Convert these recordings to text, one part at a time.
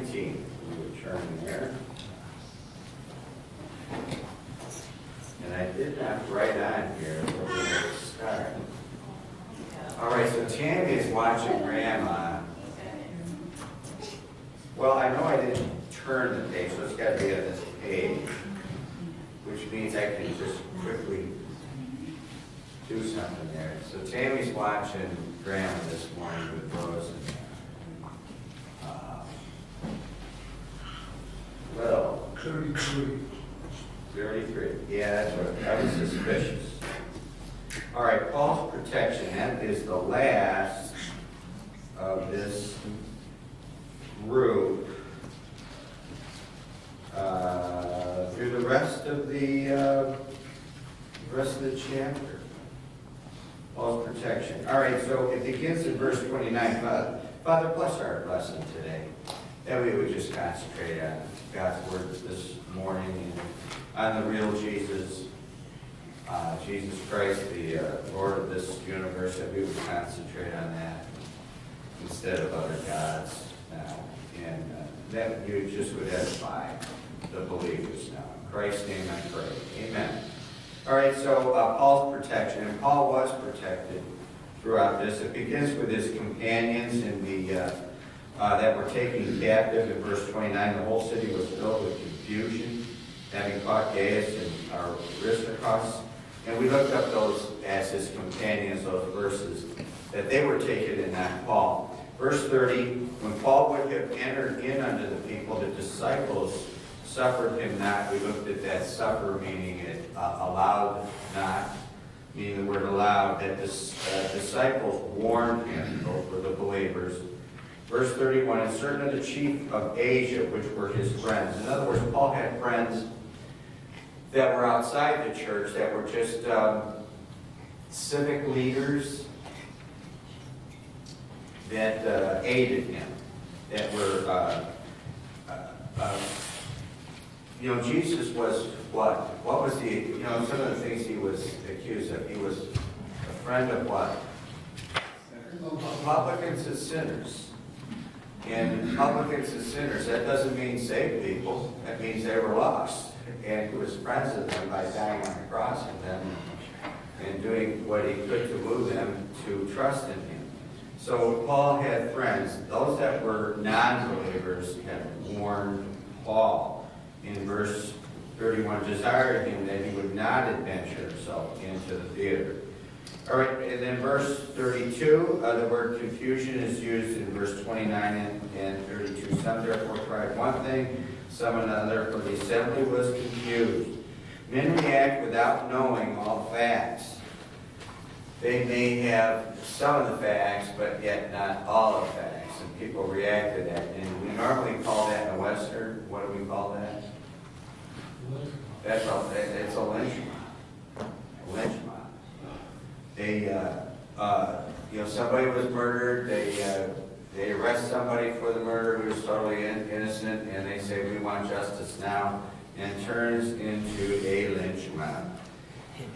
19. We would turn there. And I did not write on here where we're going to start. All right, so Tammy is watching Grandma. Well, I know I didn't turn the page, so it's got to be on this page, which means I can just quickly do something there. So Tammy's watching Grandma this morning with Rose and Little. 33. 33. Yeah, that's right. I was suspicious. All right, Paul's protection. That is the last of this group through the rest of the chapter. Paul's protection. All right, so it begins in verse 29. Father, bless our lesson today, that we would just concentrate on God's word this morning and on the real Jesus, Jesus Christ, the Lord of this universe, that we would concentrate on that instead of other gods now. And that you just would edify the believers now. In Christ's name I pray. Amen. All right, so Paul's protection. And Paul was protected throughout this. It begins with his companions in the that were taken captive in verse 29. The whole city was filled with confusion, having caught Gaius and Aristarchus. And we looked up those as his companions, those verses, that they were taken and not Paul. Verse 30, when Paul would have entered in unto the people, the disciples suffered him not. We looked at that suffer, meaning it allowed not, meaning the word allowed, that the disciples warned him, those were the believers. Verse 31, and certain of the chief of Asia, which were his friends. In other words, Paul had friends that were outside the church, that were just civic leaders that aided him, that were, Jesus was what? What was he, some of the things he was accused of. He was a friend of what? Publicans and sinners. And publicans and sinners, that doesn't mean saved people. That means they were lost. And he was friends with them by dying on the cross for them and doing what he could to woo them to trust in him. So Paul had friends. Those that were non-believers had warned Paul in verse 31, desired him that he would not adventure himself into the theater. All right, and then verse 32, the word confusion is used in verse 29 and 32. Some therefore cried one thing, some another, for the assembly was confused. Men react without knowing all the facts. They may have some of the facts, but yet not all of the facts. And people react to that. And we normally call that in the Western, what do we call that? It's a lynch mob. A lynch mob. They, somebody was murdered. They arrest somebody for the murder who was totally innocent, and they say, we want justice now, and it turns into a lynch mob.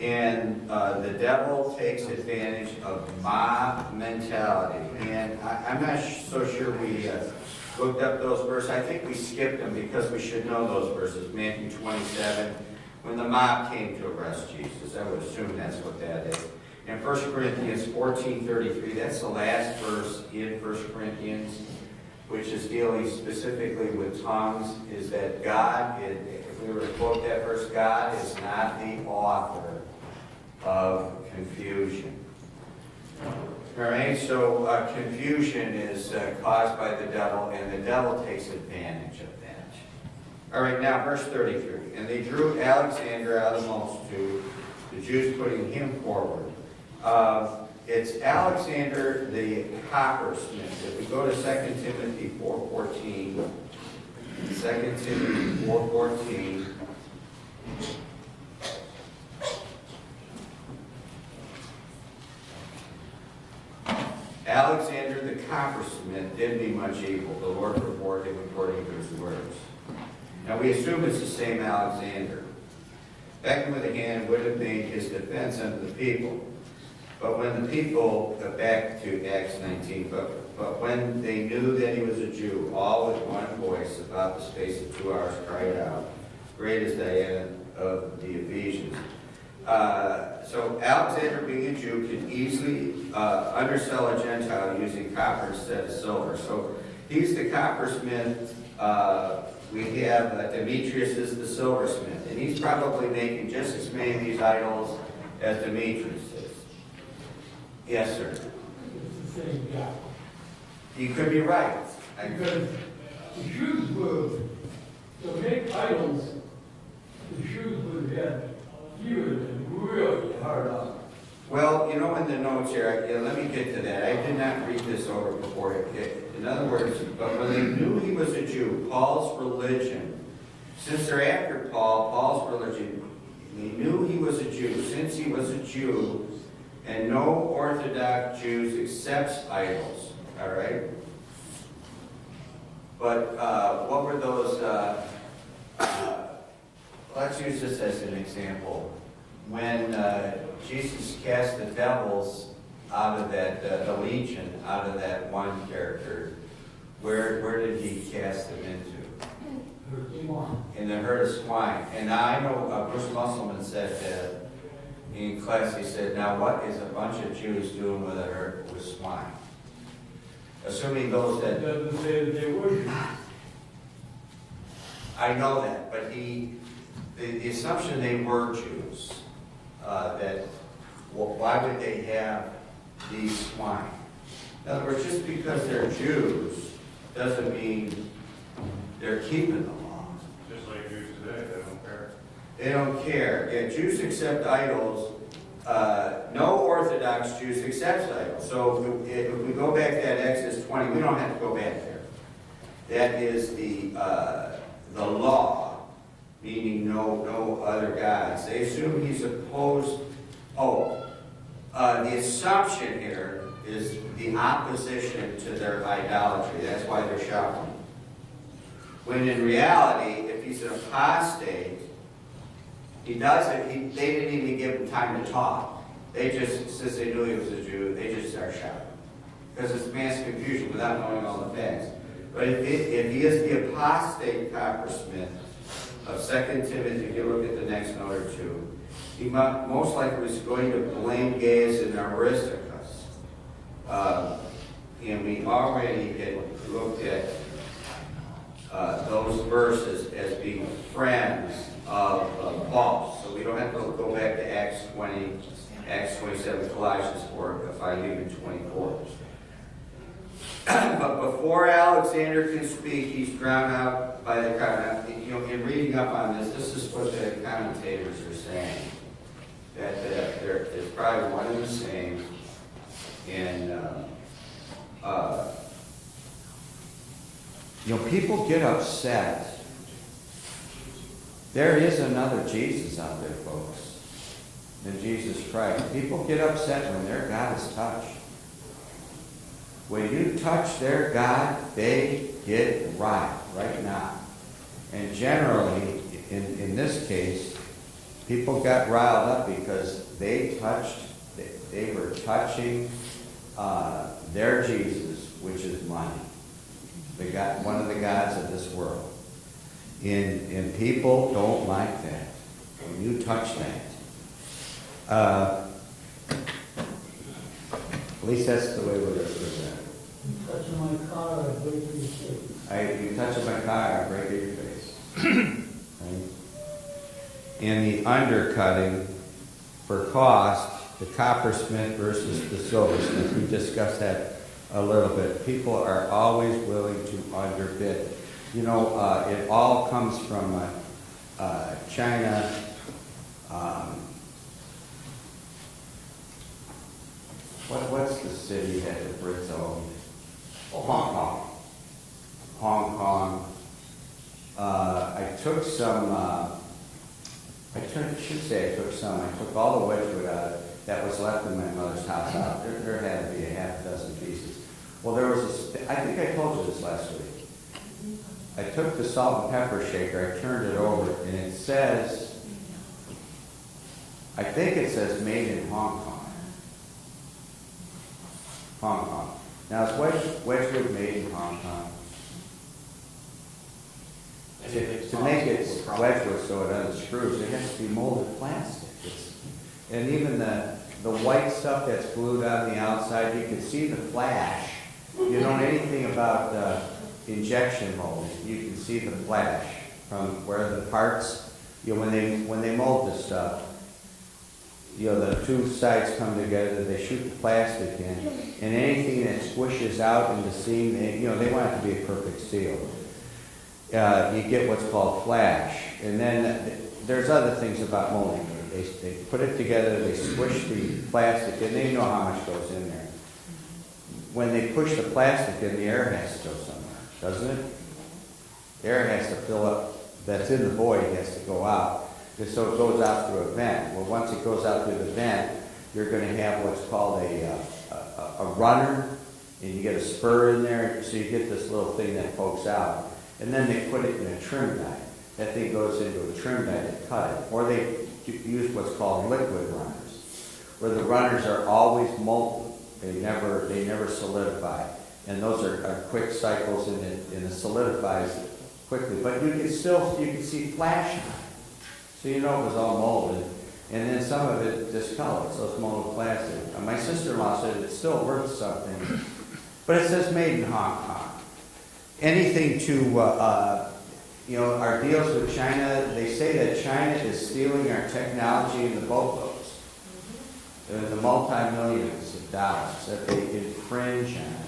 And the devil takes advantage of mob mentality. And I'm not so sure we looked up those verses. I think we skipped them because we should know those verses. Matthew 27, when the mob came to arrest Jesus. I would assume that's what that is. And 1 Corinthians 14:33, that's the last verse in 1 Corinthians, which is dealing specifically with tongues, is that God, if we were to quote that verse, God is not the author of confusion. All right, so confusion is caused by the devil, and the devil takes advantage of that. All right, now verse 33. And they drew Alexander out of the multitude, the Jews putting him forward. It's Alexander the coppersmith. If we go to 2 Timothy 4:14, 2 Timothy 4:14, Alexander the coppersmith did me much evil. The Lord rewarded him according to his words. Now we assume it's the same Alexander. Beckoned with a hand would have made his defense unto the people. But when the people, back to Acts 19, but when they knew that he was a Jew, all with one voice about the space of 2 hours cried out, "Great is Diana of the Ephesians." So Alexander, being a Jew, could easily undersell a Gentile using copper instead of silver. So he's the coppersmith. We have Demetrius is the silversmith, and he's probably making just as many of these idols as Demetrius is. Yes, sir. It's the same guy. You could be right. Because the Jews were, to make idols, the Jews would have given really hard on. Well, you know, in the notes here, let me get to that. I did not read this over before. In other words, but when they knew he was a Jew, Paul's religion, since they're after Paul, Paul's religion, they knew he was a Jew. Since he was a Jew, and no Orthodox Jews accepts idols, all right? But what were those, let's use this as an example. When Jesus cast the devils out of that, the legion, out of that one character, where did he cast them into? In the herd of swine. And I know Bruce Musselman said that in class, he said, now what is a bunch of Jews doing with a herd with swine? Assuming those that... It doesn't say that they were Jews. I know that, but the assumption they were Jews, that why would they have these swine? In other words, just because they're Jews doesn't mean they're keeping the law. Just like Jews today, they don't care. They don't care. Yeah, Jews accept idols. No Orthodox Jews accept idols. So if we go back to that Exodus 20, we don't have to go back there. That is the law, meaning no other gods. They assume he's opposed. The assumption here is the opposition to their idolatry. That's why they're shouting. When in reality, if he's an apostate, he doesn't. They didn't even give him time to talk. They just, since they knew he was a Jew, they just start shouting because it's mass confusion without knowing all the facts. But if he is the apostate coppersmith of 2 Timothy, if you look at the next note or two, he most likely was going to blame Gaius and Aristarchus. And we already had looked at those verses as being friends of Paul. So we don't have to go back to Acts 20, Acts 27, Colossians 4, Philemon 24. But before Alexander can speak, he's drowned out by the crowd. You know, in reading up on this, this is what the commentators are saying. That there's probably one and the same. And, you know, people get upset. There is another Jesus out there, folks, than Jesus Christ. People get upset when their God is touched. When you touch their God, they get right now. And generally, in this case, people got riled up because they were touching their Jesus, which is money. One of the gods of this world. And people don't like that. When you touch that. At least that's the way we're represented. You touch my car, I break your face. You touch my car, I break your face. Right? And the undercutting for cost, the coppersmith versus the silversmith. We discussed that a little bit. People are always willing to underbid. You know, it all comes from China. What's the city that the Brits owned? Hong Kong. Hong Kong. I took some. I took all the wedgewood out that was left in my mother's house out. There had to be a half dozen pieces. Well, there was I think I told you this last week. I took the salt and pepper shaker, I turned it over, and it says, I think it says made in Hong Kong. Hong Kong. Now, is Wedgwood made in Hong Kong? To make it Wedgwood so it unscrews, it has to be molded plastic. And even the white stuff that's glued on the outside, you can see the flash. You know anything about injection molding, you can see the flash from where the parts, when they mold this stuff, the two sides come together, they shoot the plastic in, and anything that squishes out in the seam, they want it to be a perfect seal. You get what's called flash. And then there's other things about molding. They put it together, they squish the plastic, and they know how much goes in there. When they push the plastic in, the air has to go somewhere, doesn't it? The air has to fill up, that's in the void, has to go out. And so it goes out through a vent. Well, once it goes out through the vent, you're going to have what's called a runner, and you get a spur in there, so you get this little thing that pokes out. And then they put it in a trim die. That thing goes into a trim die to cut it. Or they use what's called liquid runners, where the runners are always molten. They never solidify. And those are quick cycles, and it solidifies quickly. But you can see flash. So you know it was all molded. And then some of it discolored, so it's molded plastic. My sister-in-law said it's still worth something. But it says made in Hong Kong. Anything to, our deals with China, they say that China is stealing our technology in the boatloads. The multi-millions of dollars that they infringe on.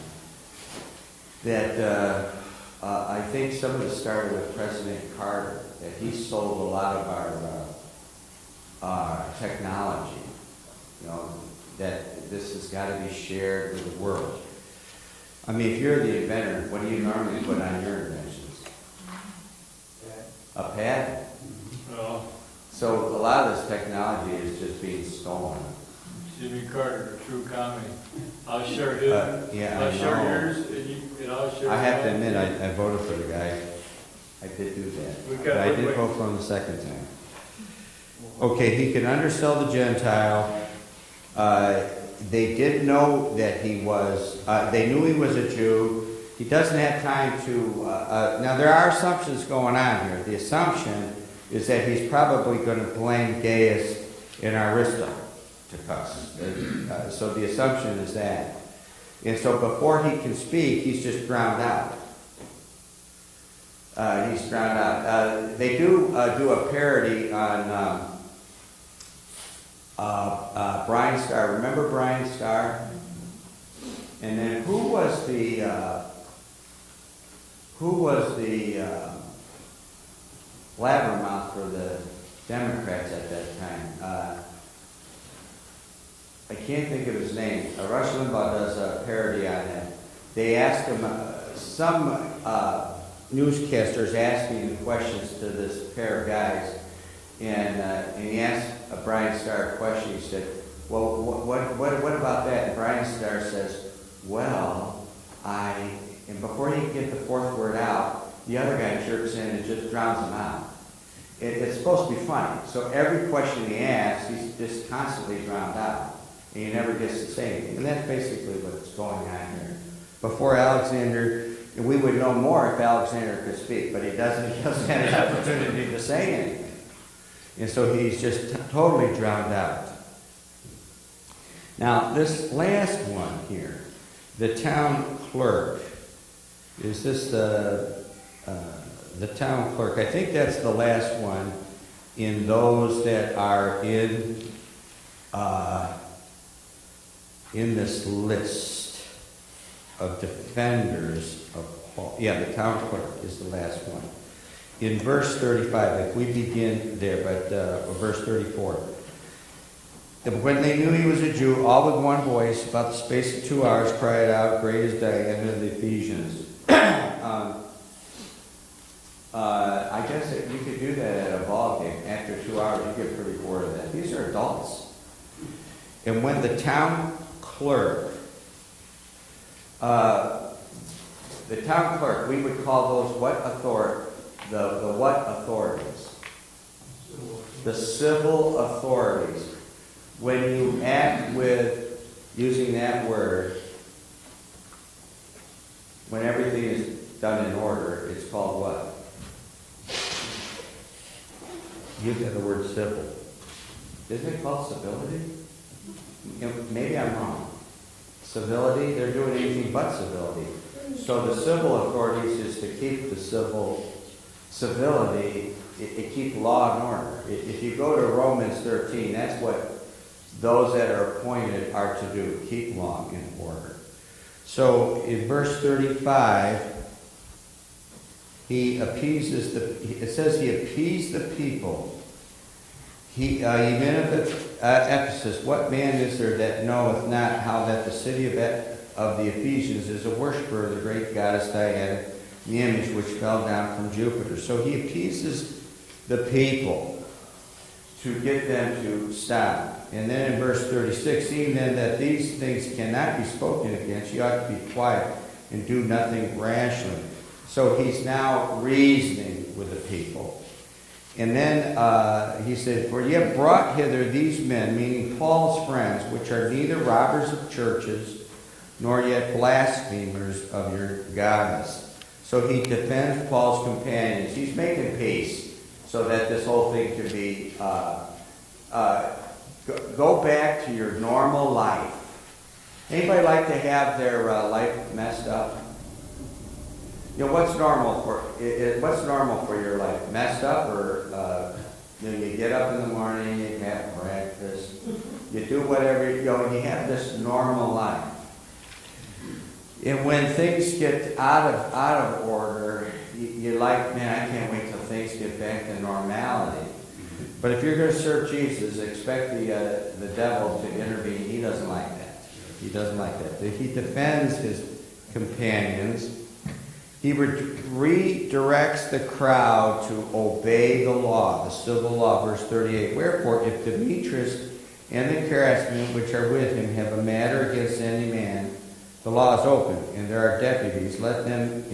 That I think some of it started with President Carter, that he sold a lot of our technology. That this has got to be shared with the world. I mean, if you're the inventor, what do you normally put on your inventions? A patent. Well, So a lot of this technology is just being stolen. Jimmy Carter, a true commie. I'll share his. Yeah, I'll I share know. yours, and I'll share. I have to mine. admit, I voted for the guy. I did do that. We got- But I did wait. vote for him the second time. Okay, he can undersell the Gentile. They did know that he was, they knew he was a Jew. He doesn't have time to, now there are assumptions going on here. The assumption is that he's probably going to blame Gaius and Aristarchus. So the assumption is that. And so before he can speak, he's just drowned out. He's drowned out. They do a parody on Brian Starr. Remember Brian Starr? And then who was the blabbermouth for the Democrats at that time? I can't think of his name. Rush Limbaugh does a parody on him. They asked him, some newscasters asking the questions to this pair of guys, and he asked Brian Starr a question. He said, well, what about that? And Brian Starr says, well, and before he can get the fourth word out, the other guy jerks in and just drowns him out. It's supposed to be funny. So every question he asks, he's just constantly drowned out. And he never gets to say anything. And that's basically what's going on here. Before Alexander, we would know more if Alexander could speak, but he doesn't have an opportunity to say anything. And so he's just totally drowned out. Now, this last one here, the town clerk. Is this the town clerk? I think that's the last one in those that are in this list of defenders of Paul. Yeah, the town clerk is the last one. In verse 35, if we begin there, but verse 34. When they knew he was a Jew, all with one voice, about the space of 2 hours, cried out, great is Diana of the Ephesians. I guess that you could do that at a ball game. After 2 hours, you get pretty bored of that. These are adults. And when the town clerk, we would call those what authority? The what authorities? The civil authorities. When you act with, using that word, when everything is done in order, it's called what? You get the word civil. Isn't it called civility? Maybe I'm wrong. Civility, they're doing anything but civility. So the civil authorities is to keep the civility, it keep law and order. If you go to Romans 13, that's what those that are appointed are to do, keep law in order. So in verse 35, it says he appeased the people. He men of Ephesus, what man is there that knoweth not how that the city of the Ephesians is a worshiper of the great goddess Diana, the image which fell down from Jupiter. So he appeases the people to get them to stop. And then in verse 36, seeing then that these things cannot be spoken against, you ought to be quiet and do nothing rashly. So he's now reasoning with the people. And then he said, for ye have brought hither these men, meaning Paul's friends, which are neither robbers of churches, nor yet blasphemers of your goddess. So he defends Paul's companions. He's making peace so that this whole thing can be, go back to your normal life. Anybody like to have their life messed up? You know, what's normal for your life? Messed up, or you get up in the morning, you have breakfast, you do whatever you go, and you have this normal life. And when things get out of order, you're like, man, I can't wait till things get back to normality. But if you're going to serve Jesus, expect the devil to intervene. He doesn't like that. He doesn't like that. He defends his companions. He redirects the crowd to obey the law, the civil law, verse 38. Wherefore, if Demetrius and the Charismen which are with him have a matter against any man, the law is open, and there are deputies. Let them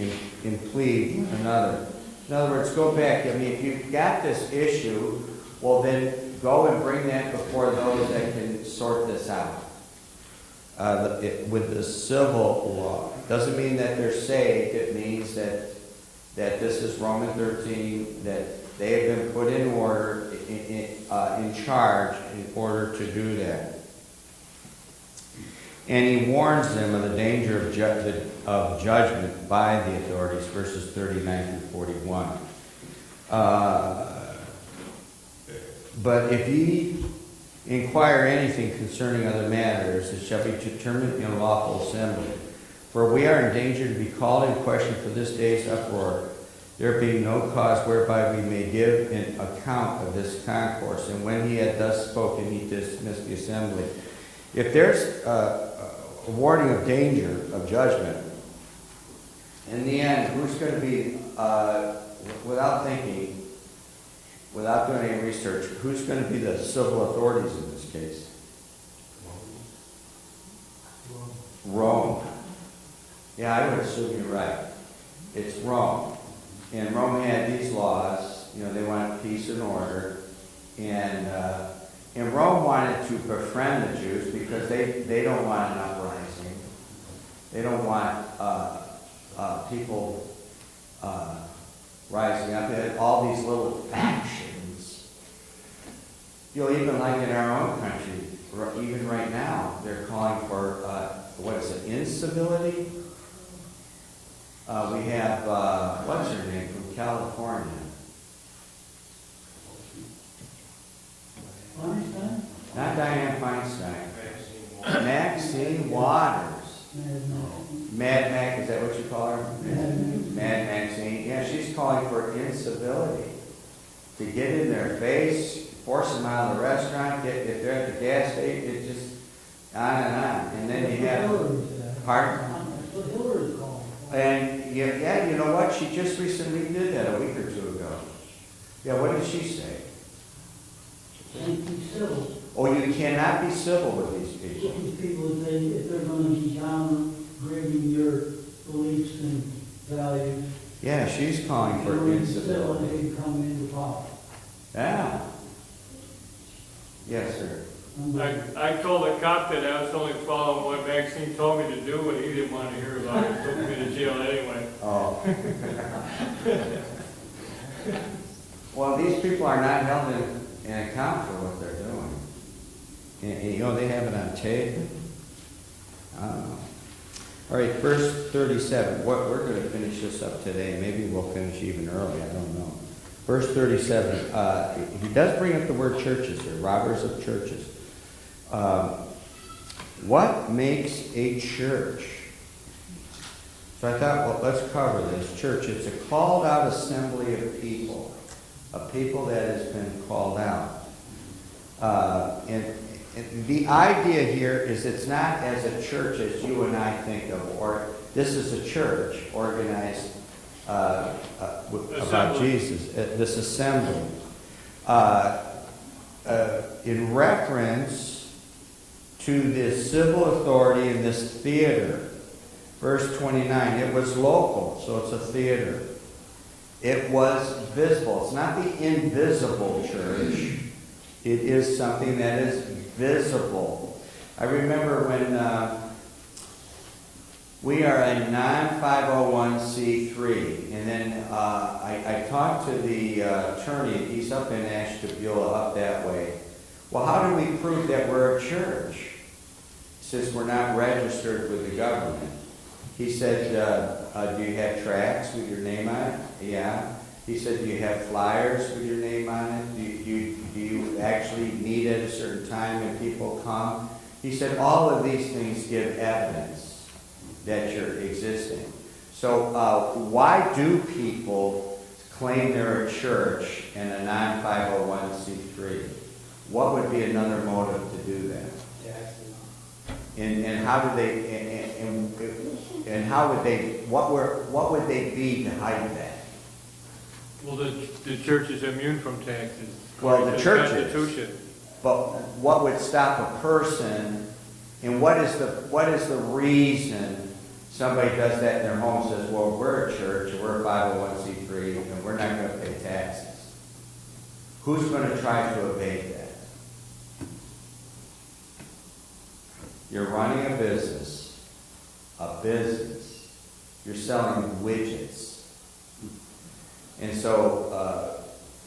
implead one another. In other words, go back. I mean, if you've got this issue, well, then go and bring that before those that can sort this out. With the civil law. Doesn't mean that they're saved. It means that this is Romans 13, that they have been put in order, in charge, in order to do that. And he warns them of the danger of judgment by the authorities, verses 39 through 41. But if ye inquire anything concerning other matters, it shall be determined in a lawful assembly. For we are in danger to be called in question for this day's uproar, there being no cause whereby we may give an account of this concourse. And when he had thus spoken, he dismissed the assembly. If there's a warning of danger, of judgment, in the end, who's going to be, without thinking, without doing any research, who's going to be the civil authorities in this case? Rome. Yeah, I would assume you're right. It's Rome. And Rome had these laws. You know, they wanted peace and order. And Rome wanted to befriend the Jews because they don't want an uprising. They don't want people rising up. They had all these little factions. You know, even like in our own country, even right now, they're calling for, what is it, incivility? We have, what's her name, from California? Feinstein? Not Dianne Feinstein. Maxine Waters. Mad Mac, is that what you call her? Mad Maxine. Yeah, she's calling for incivility. To get in their face, force them out of the restaurant, if they're at the gas station, it's just on and on. And then you have, pardon? That's what Hillary's calling. And yeah, you know what? She just recently did that a week or two ago. Yeah, what did she say? Can't be civil. Oh, you cannot be civil with these people. These people, if they're going to be downgrading your beliefs and values. Yeah, she's calling for Civil, incivility. they come into power. Yeah. Yes, sir. I told the cop that I was only following what Maxine told me to do, but he didn't want to hear about it. Took me to jail anyway. Oh. Well, these people are not held in account for what they're doing. And, you know, they have it on tape. I don't know. All right, verse 37. We're going to finish this up today. Maybe we'll finish even early. I don't know. Verse 37. He does bring up the word churches here, robbers of churches. What makes a church? So I thought, well, let's cover this. Church, it's a called out assembly of people. A people that has been called out. And the idea here is it's not as a church as you and I think of, or this is a church organized about Jesus, this assembly. In reference to this civil authority in this theater, verse 29, it was local, so it's a theater. It was visible. It's not the invisible church. It is something that is visible. I remember when we are a non-501c3, and then I talked to the attorney. He's up in Ashtabula, up that way. Well, how do we prove that we're a church since we're not registered with the government? He said, do you have tracts with your name on it? Yeah. He said, do you have flyers with your name on it? Do you actually meet at a certain time and people come? He said, all of these things give evidence that you're existing. So why do people claim they're a church and a non-501c3? What would be another motive to do that? And how do they and how would they what would they be to hide that? Well, the church is immune from taxes. Well, the church is. Constitution. But what would stop a person, and what is the reason somebody does that in their home, says, well, we're a church, we're a 501c3, and we're not going to pay taxes? Who's going to try to evade that? You're running a business. You're selling widgets. And so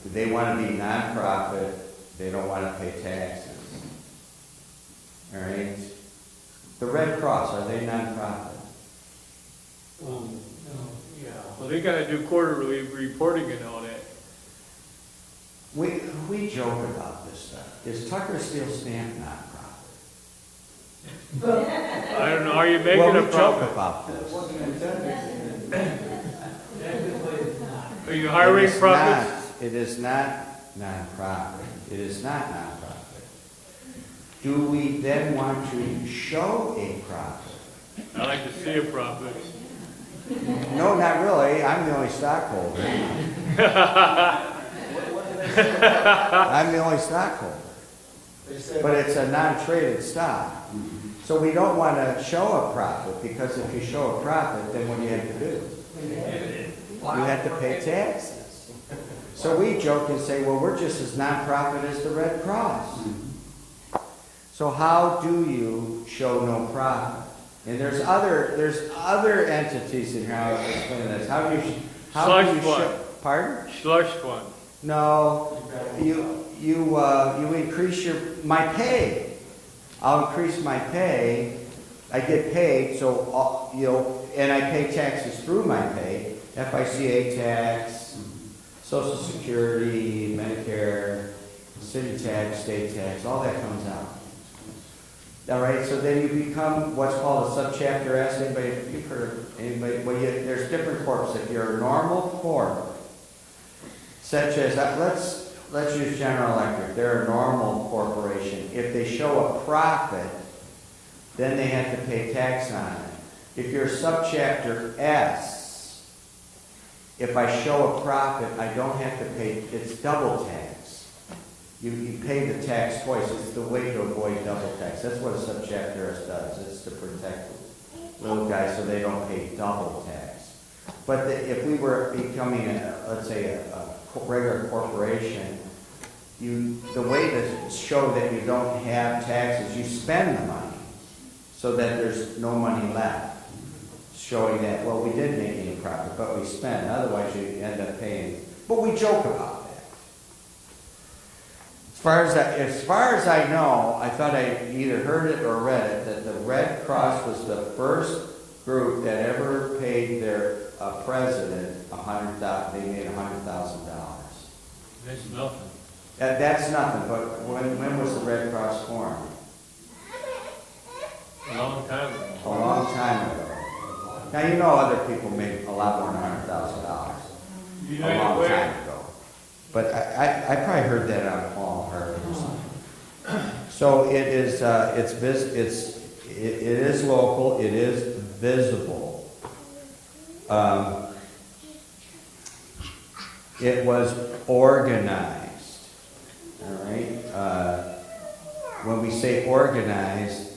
they want to be nonprofit. They don't want to pay taxes. All right? The Red Cross, are they nonprofit? Well, they got to do quarterly reporting and all that. We joke about this stuff. Is Tucker Steel Stamp nonprofit? I don't know. Are you making Well, a we profit? joke about this. Are you hiring profits? It is not nonprofit. It is not nonprofit. Do we then want to show a profit? I like to see a profit. No, not really. I'm the only stockholder. I'm the only stockholder. But it's a non-traded stock. So we don't want to show a profit, because if you show a profit, then what do you have to do? You have to pay taxes. So we joke and say, well, we're just as non-profit as the Red Cross. So how do you show no profit? And there's other entities in here. I'll explain this. How do you show? Pardon? Slush fund. No, you increase my pay. I'll increase my pay. I get paid, so and I pay taxes through my pay. FICA tax, Social Security, Medicare, city tax, state tax, all that comes out. All right, so then you become what's called a subchapter S. You've heard of anybody? Well, there's different corps. If you're a normal corp, such as let's use General Electric. They're a normal corporation. If they show a profit, then they have to pay tax on it. If you're subchapter S, if I show a profit, I don't have to pay. It's double tax. You pay the tax twice. It's the way to avoid double tax. That's what a subchapter S does. It's to protect little guys so they don't pay double tax. But if we were becoming, let's say, a regular corporation, the way to show that you don't have taxes, you spend the money so that there's no money left. Showing that, well, we did make any profit, but we spent, otherwise you end up paying. But we joke about that. As far as I know, I thought I either heard it or read it, that the Red Cross was the first group that ever paid their president $100,000. They made $100,000. That's nothing. That's nothing. But when was the Red Cross formed? A long time ago. A long time ago. Now you know other people made a lot more than $100,000 a United long Way. time ago. But I probably heard that on Paul Harvey or something. So it is. It is local. It is visible. It was organized. All right. When we say organized,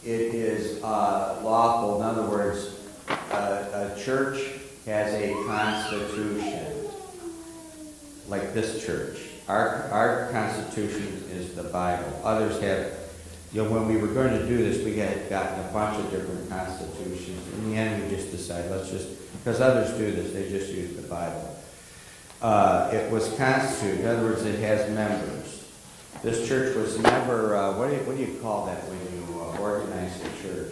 it is lawful. In other words, a church has a constitution, like this church. Our constitution is the Bible. Others have, when we were going to do this, we had gotten a bunch of different constitutions. In the end, we just decided, because others do this, they just use the Bible. It was constituted. In other words, it has members. This church was never, what do you call that when you organize a church?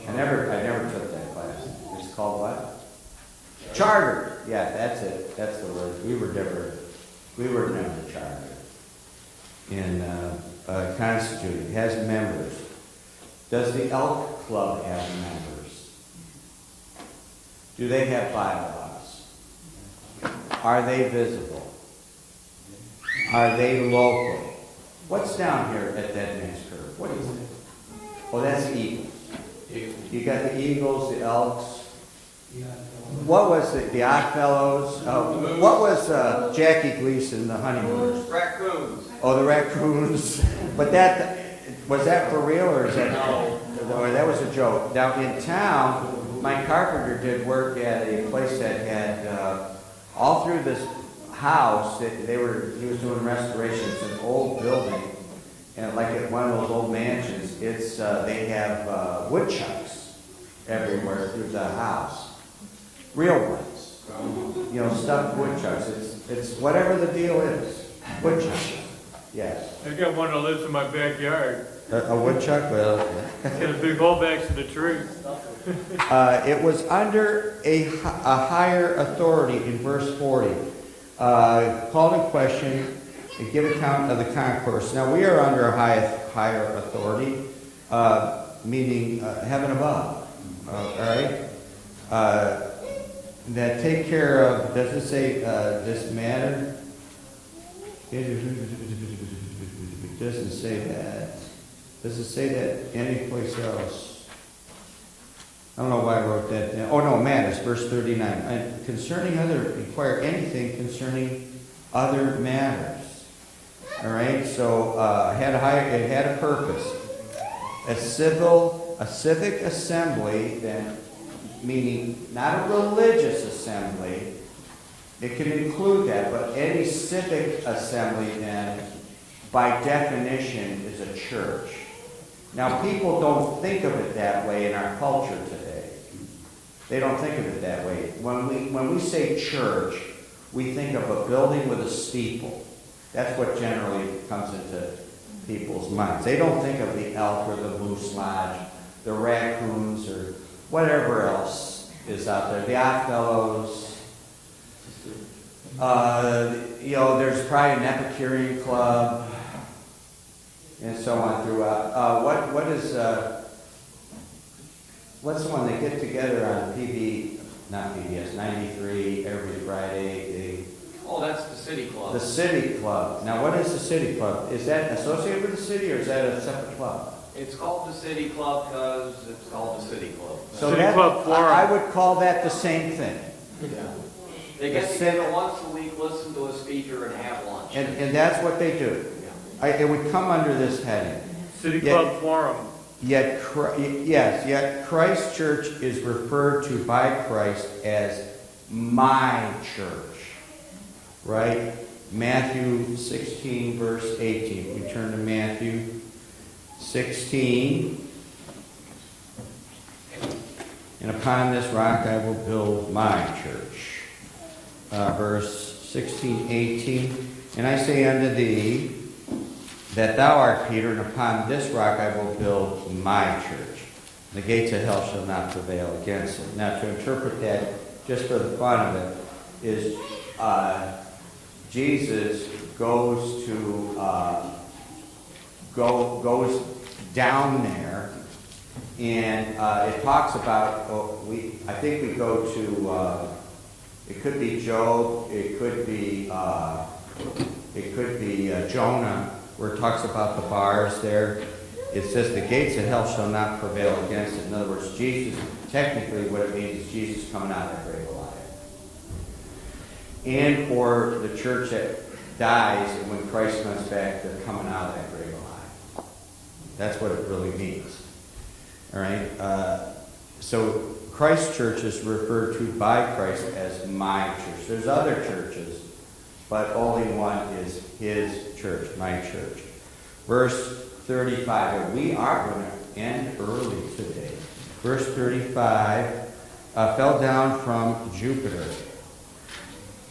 I never took that class. It's called what? Charter. Yeah, that's it. That's the word. We were never chartered. And constituted. It has members. Does the Elk Club have members? Do they have bylaws? Are they visible? Are they local? What's down here at Dead Man's Curve? What is it? Oh, that's Eagles. You got the Eagles, the Elks. What was it? The Oddfellows. What was Jackie Gleason, the Honeymooners? Raccoons. Oh, the Raccoons. But was that for real or is that? No. Or that was a joke. Now in town, Mike Carpenter did work at a place that had all through this house. He was doing restorations. An old building, and like at one of those old mansions, they have woodchucks everywhere through the house. Real ones. Stuffed woodchucks. It's whatever the deal is. Woodchucks. Yes. I got one that lives in my backyard. A woodchuck? Well. Got a big hole back to the tree. It was under a higher authority in verse 40. Called in question and give account of the concourse. Now we are under a higher authority, meaning heaven above. All right? That take care of, does it say this matter? It doesn't say that. Does it say that anyplace else? I don't know why I wrote that down. Oh no, matters, verse 39. And concerning inquire anything concerning other matters. All right, so it had a purpose. A civic assembly, then, meaning not a religious assembly. It can include that, but any civic assembly, then, by definition, is a church. Now, people don't think of it that way in our culture today. They don't think of it that way. When we say church, we think of a building with a steeple. That's what generally comes into people's minds. They don't think of the Elk or the Moose Lodge, the Raccoons, or whatever else is out there. The Oddfellows. There's probably an Epicurean club, and so on throughout. What's the one they get together on not PBS, 93 every Friday? Oh, that's the City Club. The City Club. Now, what is the City Club? Is that associated with the city, or is that a separate club? It's called the City Club because it's called the City Club. So City Club Forum. I would call that the same thing. Yeah. They get together once a week, listen to a speaker, and have lunch. And that's what they do. It would come under this heading. City Club Forum. Yet Christ Church is referred to by Christ as my church. Right? Matthew 16, verse 18. We turn to Matthew 16. And upon this rock I will build my church. Verse 16, 18. And I say unto thee, that thou art Peter, and upon this rock I will build my church. The gates of hell shall not prevail against it. Now, to interpret that, just for the fun of it, is Jesus goes down there, and it talks about. I think we go to. It could be Job. It could be Jonah, where it talks about the bars there. It says the gates of hell shall not prevail against it. In other words, Jesus, technically what it means is Jesus coming out of that grave alive. And for the church that dies, and when Christ comes back, they're coming out of that grave alive. That's what it really means. All right? So Christ's church is referred to by Christ as my church. There's other churches, but only one is his church, my church. Verse 35. And we are going to end early today. Verse 35. Fell down from Jupiter.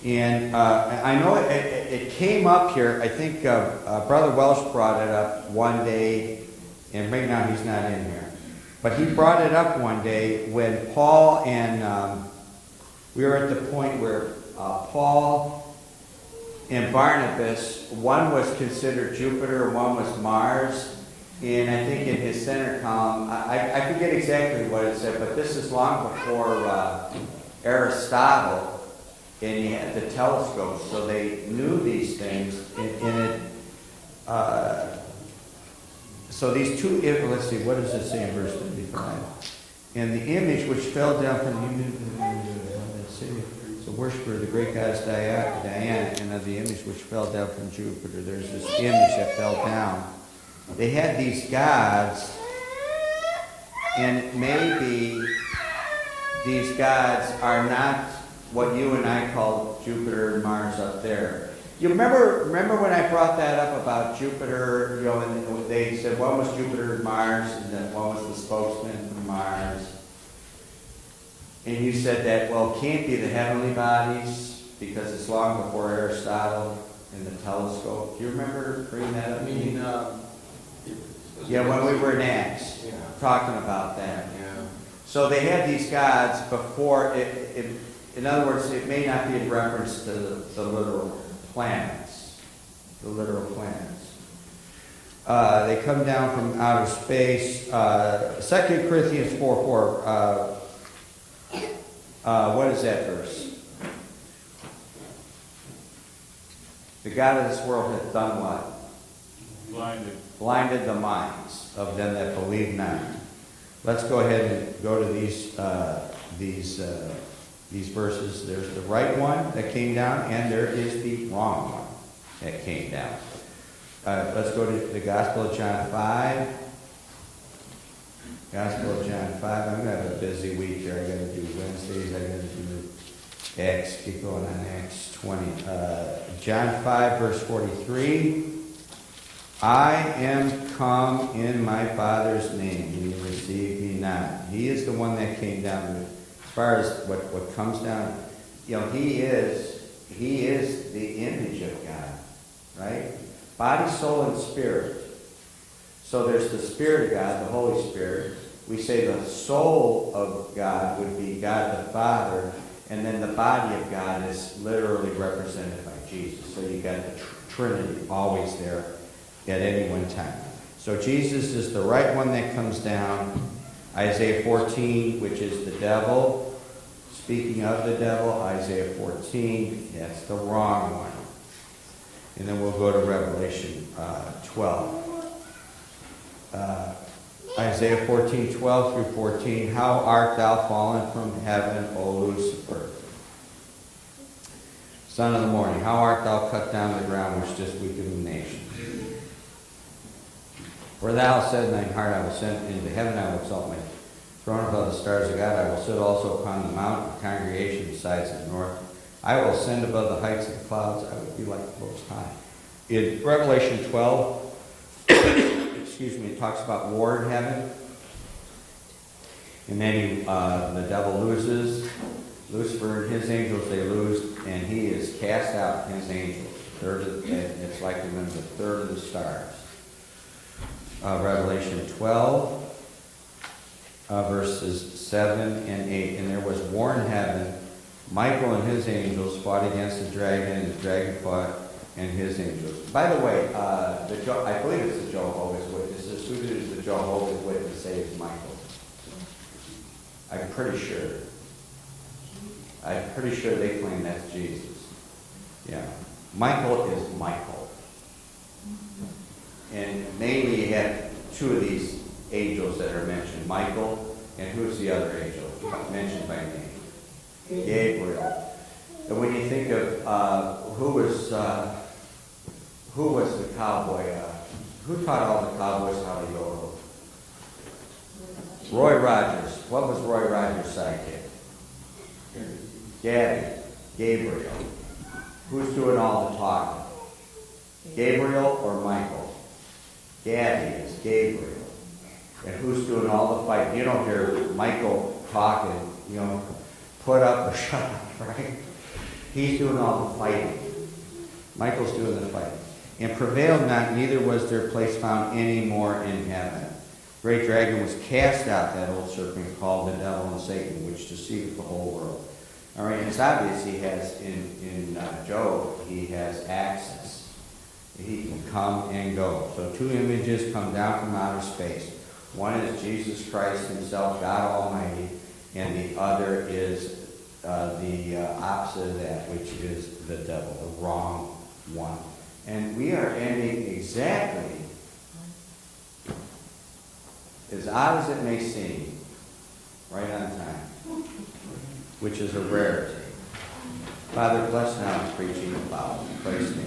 And I know it came up here. I think Brother Welsh brought it up one day. And right now he's not in here. But he brought it up one day when Paul and we were at the point where Paul and Barnabas, one was considered Jupiter, one was Mars. And I think in his center column, I forget exactly what it said, but this is long before Aristotle, and he had the telescopes, so they knew these things. So these two, let's see, what does it say in verse 35? And the image which fell down from the city, the worshiper of the great goddess Diana, and of the image which fell down from Jupiter. There's this image that fell down. They had these gods, and maybe these gods are not what you and I call Jupiter and Mars up there. You remember when I brought that up about Jupiter, and they said one was Jupiter and Mars, and then one was the spokesman for Mars. And you said that, well, it can't be the heavenly bodies because it's long before Aristotle and the telescope. Do you remember bringing that up? Yeah, when we were in Acts, talking about that. Yeah. So they had these gods before it. In other words, it may not be in reference to the literal planets. The literal planets. They come down from outer space. 2 Corinthians 4:4. What is that verse? The God of this world hath done what? Blinded the minds of them that believe not. Let's go ahead and go to these verses. There's the right one that came down, and there is the wrong one that came down. Let's go to the Gospel of John 5. Gospel of John 5. I'm going to have a busy week here. I got to do Wednesdays. I got to do Acts. Keep going on Acts 20. John 5, verse 43. I am come in my Father's name, and you receive me not. He is the one that came down. As far as what comes down, he is the image of God, right? Body, soul, and spirit. So there's the Spirit of God, the Holy Spirit. We say the soul of God would be God the Father, and then the body of God is literally represented by Jesus. So you got the Trinity always there at any one time. So Jesus is the right one that comes down. Isaiah 14, which is the devil. Speaking of the devil, Isaiah 14, that's the wrong one. And then we'll go to Revelation 12. Isaiah 14, 12 through 14. How art thou fallen from heaven, O Lucifer, son of the morning? How art thou cut down to the ground, which didst weaken the nations? For thou said in thine heart, I will send into heaven, I will exalt my throne above the stars of God. I will sit also upon the mount of congregation besides the north, I will ascend above the heights of the clouds. I will be like the Most High. In Revelation 12, excuse me, it talks about war in heaven. And then the devil loses. Lucifer and his angels, they lose, and he is cast out, his angels. It's like him as a third of the stars. Revelation 12, verses 7 and 8. And there was war in heaven. Michael and his angels fought against the dragon, and the dragon fought and his angels. By the way, I believe it's the Jehovah's Witnesses. Who did the Jehovah's Witnesses say is Michael? I'm pretty sure. I'm pretty sure they claim that's Jesus. Yeah. Michael is Michael. And mainly you have two of these angels that are mentioned. Michael, and who's the other angel mentioned by name? Gabriel. And when you think of who was the cowboy? Who taught all the cowboys how to yodel? Roy Rogers. What was Roy Rogers' sidekick? Gabby. Gabriel. Who's doing all the talking? Gabriel or Michael? Gabby is Gabriel. And who's doing all the fighting? You don't hear Michael talking, put up or shut up, right? He's doing all the fighting. Michael's doing the fighting. And prevailed not, neither was their place found any more in heaven. Great dragon was cast out, that old serpent called the devil and Satan, which deceived the whole world. All right, it's obvious he has, in Job, he has access. He can come and go. So two images come down from outer space. One is Jesus Christ himself, God Almighty, and the other is the opposite of that, which is the devil, the wrong one. And we are ending exactly, as odd as it may seem, right on time, which is a rarity. Father, bless now the preaching about Christ's name.